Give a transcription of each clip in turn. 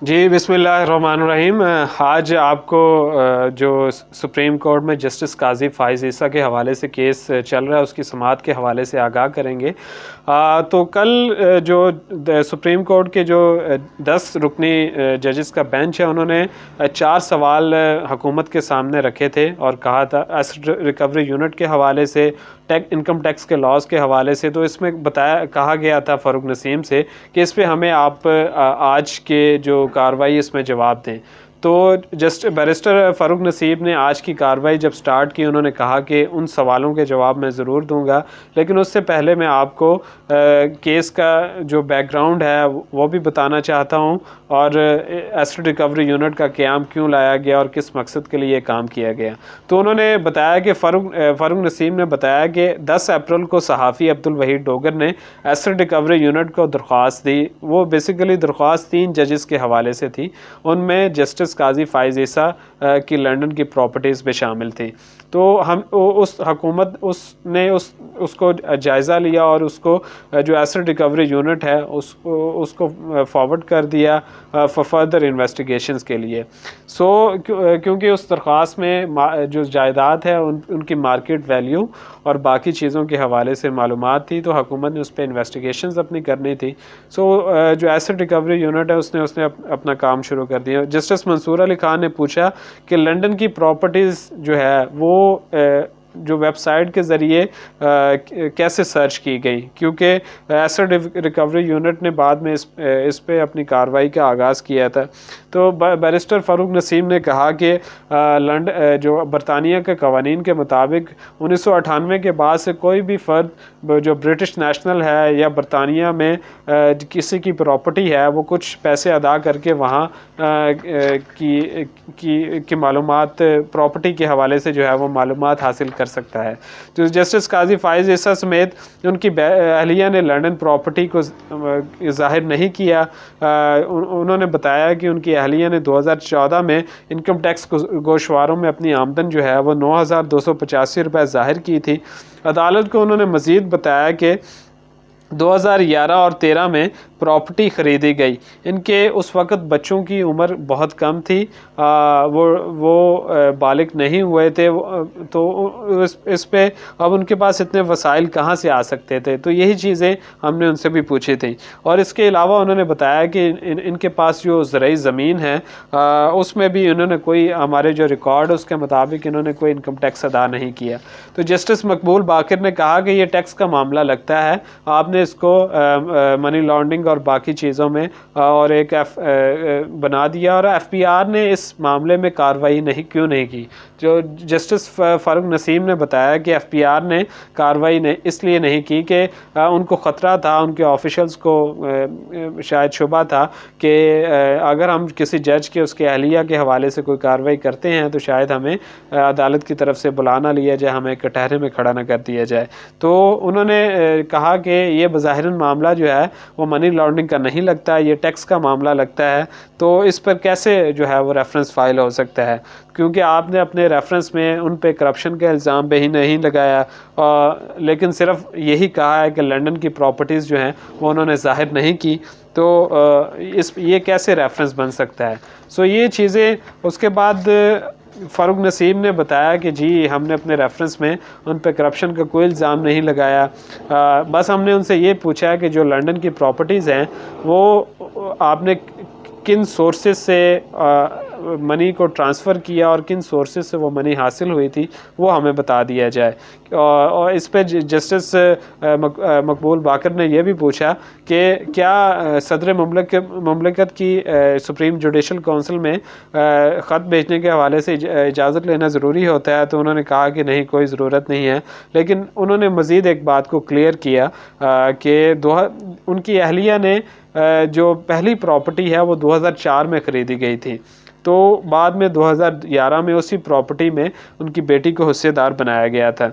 जी बिस्मिल्लाहिर्रहमानिर्रहीम। आज आपको जो सुप्रीम कोर्ट में जस्टिस काजी फ़ाइज़ ईसा के हवाले से केस चल रहा है उसकी समाअत के हवाले से आगाह करेंगे। तो कल जो सुप्रीम कोर्ट के जो 10 रुकनी जजेस का बेंच है उन्होंने 4 सवाल हुकूमत के सामने रखे थे और कहा था एसेट रिकवरी यूनिट के हवाले से, इनकम टैक्स के लॉज के हवाले से। तो इसमें कहा गया था फ़ारूक नसीम से कि इस पे हमें आप आज के जो कार्रवाई इसमें जवाब दें। तो बैरिस्टर फ़ारूक नसीम ने आज की कार्रवाई जब स्टार्ट की उन्होंने कहा कि उन सवालों के जवाब मैं ज़रूर दूंगा, लेकिन उससे पहले मैं आपको केस का जो बैकग्राउंड है वो भी बताना चाहता हूं और एसेट रिकवरी यूनिट का क़याम क्यों लाया गया और किस मकसद के लिए ये काम किया गया। तो उन्होंने बताया कि फ़ारूक नसीम ने बताया कि 10 अप्रैल को सहाफ़ी अब्दुल वहीद डोगर ने एसेट रिकवरी यूनिट को दरख्वास्त दी। वो बेसिकली दरख्वास्त 3 जजेस के हवाले से थी, उनमें जस्टिस काजी फ़ाइज़ ईसा की लंदन की प्रॉपर्टीज़ में शामिल थी। तो हम उस हुकूमत उसने उसको जायज़ा लिया और उसको जो एसेट रिकवरी यूनिट है उसको फॉरवर्ड कर दिया फॉर फर्दर इन्वेस्टिगेशंस के लिए। क्योंकि उस दरख्वास्त में जो जायदाद है उनकी मार्केट वैल्यू और बाकी चीज़ों के हवाले से मालूमात थी, तो हुकूमत ने उस पर इन्वेस्टिगेशंस अपनी करनी थी। जो एसेट रिकवरी यूनिट है उसने अपना काम शुरू कर दिया। जस्टिस मंसूर अली खान ने पूछा कि लंदन की प्रॉपर्टीज़ जो है वो जो वेबसाइट के ज़रिए कैसे सर्च की गई, क्योंकि एसेट रिकवरी यूनिट ने बाद में इस पे अपनी कार्रवाई का आगाज़ किया था। तो बैरिस्टर फ़ारूक नसीम ने कहा कि जो बरतानिया के कवानीन के मुताबिक 1998 के बाद से कोई भी फ़र्द जो ब्रिटिश नेशनल है या बरतानिया में किसी की प्रॉपर्टी है वो कुछ पैसे अदा करके वहाँ की मालूमात प्रॉपर्टी के हवाले से जो है वो मालूमात हासिल कर सकता है। तो जस्टिस काजी फ़ाइज़ ईसा समेत उनकी अहलिया ने लंदन प्रॉपर्टी को ज़ाहिर नहीं किया। उन्होंने बताया कि उनकी अहलिया ने 2014 में इनकम टैक्स गोशवारों में अपनी आमदन जो है वो 9,285 रुपये ज़ाहिर की थी। अदालत को उन्होंने मज़ीद बताया कि 2011 और 13 में प्रॉपर्टी ख़रीदी गई। इनके उस वक़्त बच्चों की उम्र बहुत कम थी, वो बालिग नहीं हुए थे, तो इस पे अब उनके पास इतने वसाइल कहाँ से आ सकते थे। तो यही चीज़ें हमने उनसे भी पूछी थी। और इसके अलावा उन्होंने बताया कि इनके पास जो ज़रई ज़मीन है उसमें भी इन्होंने कोई, हमारे जो रिकॉर्ड है उसके मुताबिक इन्होंने कोई इनकम टैक्स अदा नहीं किया। तो जस्टिस मकबूल बाकर ने कहा कि ये टैक्स का मामला लगता है, आपने इसको मनी लॉन्ड्रिंग और बाकी चीज़ों में और एक बना दिया, और एफपीआर ने इस मामले में कार्रवाई क्यों नहीं की। जो जस्टिस फ़ारूक नसीम ने बताया कि एफपीआर ने कार्रवाई इसलिए नहीं की कि उनको ख़तरा था, उनके ऑफिशल्स को शायद शुबा था कि अगर हम किसी जज के उसके अहलिया के हवाले से कोई कार्रवाई करते हैं तो शायद हमें अदालत की तरफ से बुलाना लिया जाए, हमें कटहरे में खड़ा न कर दिया जाए। तो उन्होंने कहा कि ये बज़ाहिरन मामला जो है वो मनी लॉन्ड्रिंग का नहीं लगता, ये टैक्स का मामला लगता है। तो इस पर कैसे जो है वो रेफरेंस फ़ाइल हो सकता है, क्योंकि आपने अपने रेफरेंस में उन पे करप्शन के इल्ज़ाम भी नहीं लगाया, लेकिन सिर्फ यही कहा है कि लंदन की प्रॉपर्टीज़ जो हैं वो उन्होंने ज़ाहिर नहीं की। तो ये कैसे रेफरेंस बन सकता है। ये चीज़ें उसके बाद फ़ारूक नसीम ने बताया कि जी हमने अपने रेफरेंस में उन पे करप्शन का कोई इल्ज़ाम नहीं लगाया, बस हमने उनसे ये पूछा है कि जो लंदन की प्रॉपर्टीज़ हैं वो आपने किन सोर्सेज से मनी को ट्रांसफ़र किया और किन सोर्सेज से वो मनी हासिल हुई थी वो हमें बता दिया जाए। और इस पे जस्टिस मकबूल बाकर ने यह भी पूछा कि क्या सदर मुमलिकत की सुप्रीम जुडिशल काउंसिल में ख़त भेजने के हवाले से इजाज़त लेना ज़रूरी होता है। तो उन्होंने कहा कि नहीं, कोई ज़रूरत नहीं है। लेकिन उन्होंने मज़ीद एक बात को क्लियर किया कि उनकी अहलिया ने जो पहली प्रॉपर्टी है वो 2004 में ख़रीदी गई थी, तो बाद में 2011 में उसी प्रॉपर्टी में उनकी बेटी को हिस्सेदार बनाया गया था।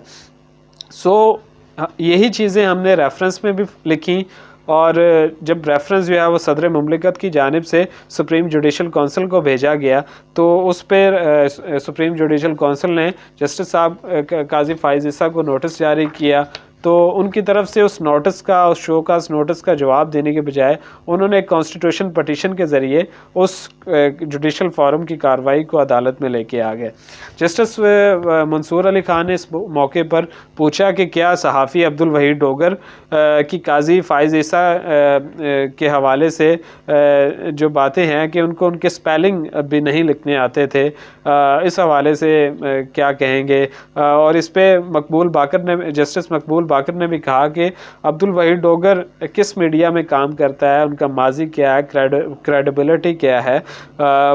यही चीज़ें हमने रेफरेंस में भी लिखी, और जब रेफरेंस जो है वो सदर मुमलिकत की जानिब से सुप्रीम जुडिशल काउंसिल को भेजा गया तो उस पर सुप्रीम जुडिशल काउंसिल ने जस्टिस साहब काजी फ़ाइज़ ईसा को नोटिस जारी किया तो उनकी तरफ से उस नोटिस का, उस शो का नोटिस का जवाब देने के बजाय उन्होंने एक कॉन्स्टिट्यूशन पटिशन के ज़रिए उस जुडिशल फोरम की कार्रवाई को अदालत में लेके आ गए। जस्टिस मंसूर अली खान ने इस मौके पर पूछा कि क्या सहाफ़ी अब्दुल वहीद डोगर की काजी फ़ाइज़ ईसा के हवाले से जो बातें हैं कि उनको उनके स्पेलिंग भी नहीं लिखने आते थे, इस हवाले से क्या कहेंगे। और इस पे जस्टिस मकबूल बाकर ने भी कहा कि अब्दुल वहीद डोगर किस मीडिया में काम करता है, उनका माजी क्या है, क्रेडिबिलिटी क्या है।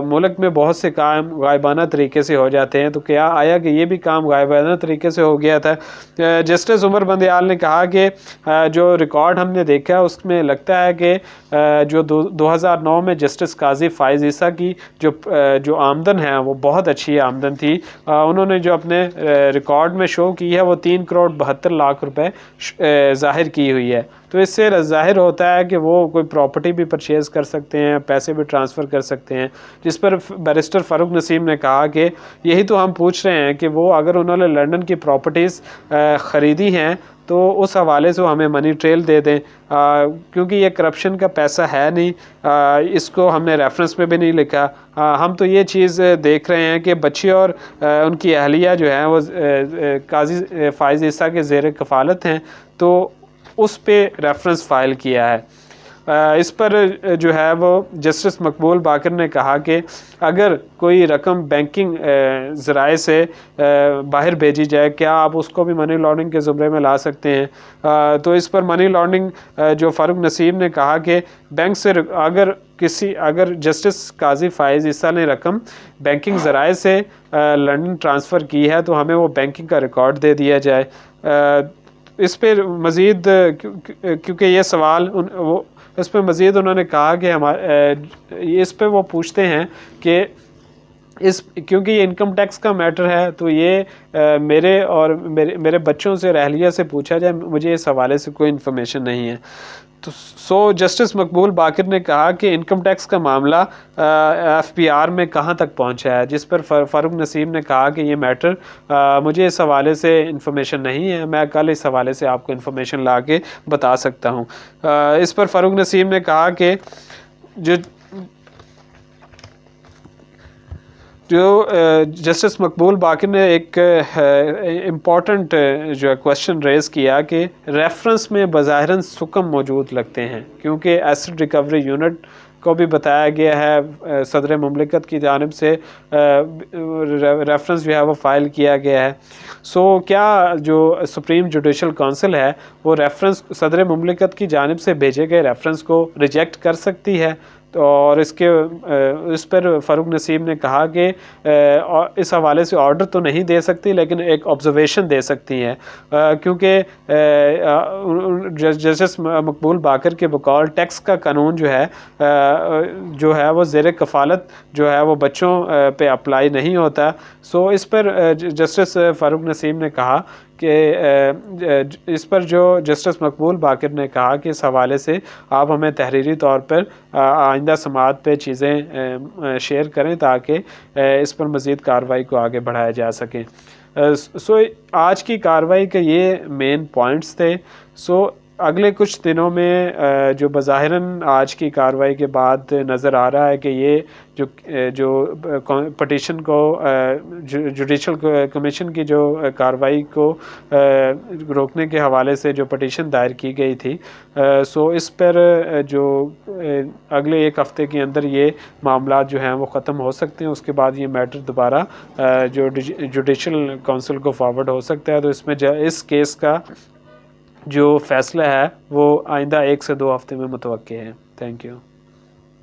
मुल्क में बहुत से काम गायबाना तरीके से हो जाते हैं, तो क्या आया कि ये भी काम गायबाना तरीके से हो गया था। जस्टिस उमर बंदयाल ने कहा कि जो रिकॉर्ड हमने देखा उसमें लगता है कि जो 2009 में जस्टिस काजी फ़ाइज़ ईसा की जो आमदन है वो बहुत अच्छी आमदन थी। उन्होंने जो अपने रिकॉर्ड में शो की है वो 3 करोड़ 72 लाख रुपए ज़ाहिर की हुई है। तो इससे ज़ाहिर होता है कि वो कोई प्रॉपर्टी भी परचेज़ कर सकते हैं, पैसे भी ट्रांसफ़र कर सकते हैं। जिस पर बैरिस्टर फ़ारूक नसीम ने कहा कि यही तो हम पूछ रहे हैं कि वो अगर उन्होंने लंदन की प्रॉपर्टीज़ ख़रीदी हैं तो उस हवाले से हमें मनी ट्रेल दे दें, क्योंकि ये करप्शन का पैसा है नहीं। इसको हमने रेफरेंस में भी नहीं लिखा। हम तो ये चीज़ देख रहे हैं कि बच्ची और उनकी अहलिया जो है वो काजी फ़ाइज़ ईसा के ज़ेर कफ़ालत हैं, तो उस पे रेफरेंस फ़ाइल किया है। इस पर जो है वो जस्टिस मकबूल बाकर ने कहा कि अगर कोई रकम बैंकिंग ज़राए से बाहर भेजी जाए, क्या आप उसको भी मनी लॉन्ड्रिंग के ज़ुमरे में ला सकते हैं। तो इस पर मनी लॉन्ड्रिंग जो फ़ारूक नसीम ने कहा कि बैंक से अगर जस्टिस काजी फ़ाइज़ ईसा ने रकम बैंकिंग ज़राए से लंदन ट्रांसफ़र की है तो हमें वो बैंकिंग का रिकॉर्ड दे दिया जाए। इस पर मज़ीद क्योंकि ये सवाल इस पर मज़ीद उन्होंने कहा कि इस पर वो पूछते हैं कि क्योंकि ये इनकम टैक्स का मैटर है तो ये मेरे बच्चों से, रहलिया से पूछा जाए, मुझे इस हवाले से कोई इन्फॉर्मेशन नहीं है। तो जस्टिस मकबूल बाकर ने कहा कि इनकम टैक्स का मामला FPR में कहाँ तक पहुँचा है, जिस पर फ़ारूक नसीम ने कहा कि ये मैटर मुझे इस हवाले से इन्फॉर्मेशन नहीं है, मैं कल इस हवाले से आपको इन्फॉर्मेशन ला के बता सकता हूँ। इस पर फ़ारूक नसीम ने कहा कि जस्टिस मकबूल बाकर ने एक इम्पॉर्टेंट जो है क्वेश्चन रेज़ किया कि रेफरेंस में बज़ाहिरन सुकम मौजूद लगते हैं, क्योंकि एसिड रिकवरी यूनिट को भी बताया गया है, सदर मुमलिकत की जानिब से रेफरेंस जो है वो फ़ाइल किया गया है। सो क्या जो सुप्रीम जुडिशल काउंसिल है वो रेफरेंस सदर मुमलिकत की जानिब से भेजे गए रेफरेंस को रिजेक्ट कर सकती है। और इस पर फ़ारूक नसीम ने कहा कि इस हवाले से ऑर्डर तो नहीं दे सकती लेकिन एक ऑब्जर्वेशन दे सकती हैं, क्योंकि जस्टिस मकबूल बाकर के बकौल टैक्स का कानून जो है वो ज़ेर कफ़ालत जो है वो बच्चों पे अप्लाई नहीं होता। सो इस पर जस्टिस फ़ारूक नसीम ने कहा कि इस पर जो जस्टिस मकबूल बाकर ने कहा कि इस हवाले से आप हमें तहरीरी तौर पर आइंदा समाअत पे चीज़ें शेयर करें ताकि इस पर मज़ीद कार्रवाई को आगे बढ़ाया जा सके। सो आज की कार्रवाई के ये मेन पॉइंट्स थे। सो अगले कुछ दिनों में जो बज़ाहिरन आज की कार्रवाई के बाद नज़र आ रहा है कि ये जो पटिशन को जुडिशल कमीशन की जो कार्रवाई को रोकने के हवाले से जो पटिशन दायर की गई थी, सो इस पर जो अगले एक हफ़्ते के अंदर ये मामला जो हैं वो ख़त्म हो सकते हैं। उसके बाद ये मैटर दोबारा जो जुडिशल काउंसिल को फॉरवर्ड हो सकता है। तो इसमें इस केस का जो फ़ैसला है वो आइंदा 1 से 2 हफ़्ते में मुतवक्के है। Thank you.